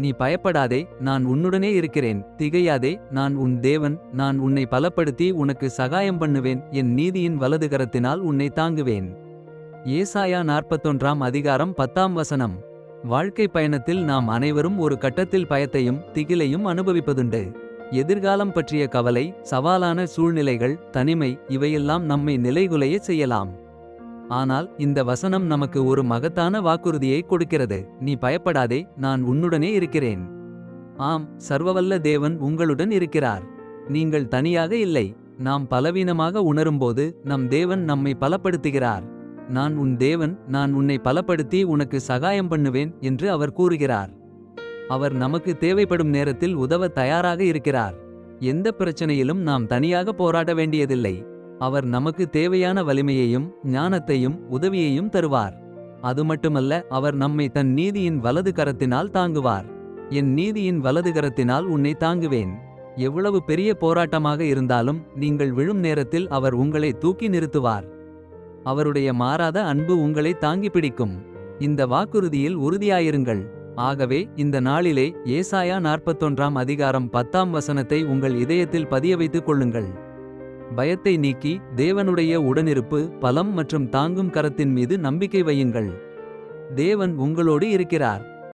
நீ பயப்படாதே, நான் உன்னுடனே இருக்கிறேன். திகையாதே, நான் உன் தேவன். நான் உன்னை பலப்படுத்தி உனக்கு சகாயம் பண்ணுவேன். என் நீதியின் வலதுகரத்தினால் உன்னை தாங்குவேன். ஏசாயா 41ஆம் அதிகாரம் 10ஆம் வசனம். வாழ்க்கை பயணத்தில் நாம் அனைவரும் ஒரு கட்டத்தில் பயத்தையும் திகிலையும் அனுபவிப்பதுண்டு. எதிர்காலம் பற்றிய கவலை, சவாலான சூழ்நிலைகள், தனிமை, இவையெல்லாம் நம்மை நிலைகுலைய செய்யலாம். ஆனால் இந்த வசனம் நமக்கு ஒரு மகத்தான வாக்குறுதியை கொடுக்கிறது. நீ பயப்படாதே, நான் உன்னுடனே இருக்கிறேன். ஆம், சர்வவல்ல தேவன் உங்களுடன் இருக்கிறார். நீங்கள் தனியாக இல்லை. நாம் பலவீனமாக உணரும்போது நம் தேவன் நம்மை பலப்படுத்துகிறார். நான் உன் தேவன், நான் உன்னை பலப்படுத்தி உனக்கு சகாயம் பண்ணுவேன் என்று அவர் கூறுகிறார். அவர் நமக்கு தேவைப்படும் நேரத்தில் உதவ தயாராக இருக்கிறார். எந்த பிரச்சனையிலும் நாம் தனியாக போராட வேண்டியதில்லை. அவர் நமக்கு தேவையான வலிமையையும் ஞானத்தையும் உதவியையும் தருவார். அது மட்டுமல்ல, அவர் நம்மை தன் நீதியின் வலது கரத்தினால் தாங்குவார். என் நீதியின் வலது கரத்தினால் உன்னை தாங்குவேன். எவ்வளவு பெரிய போராட்டமாக இருந்தாலும் நீங்கள் விழும் நேரத்தில் அவர் உங்களை தூக்கி நிறுத்துவார். அவருடைய மாறாத அன்பு உங்களை தாங்கி பிடிக்கும். இந்த வாக்குறுதியில் உறுதியாயிருங்கள். ஆகவே இந்த நாளிலே ஏசாயா 41ஆம் அதிகாரம் 10ஆம் வசனத்தை உங்கள் இதயத்தில் பதிய வைத்துக் கொள்ளுங்கள். பயத்தை நீக்கி தேவனுடைய உடனிருப்பு, பலம் மற்றும் தாங்கும் கரத்தின் மீது நம்பிக்கை வையுங்கள். தேவன் உங்களோடு இருக்கிறார்.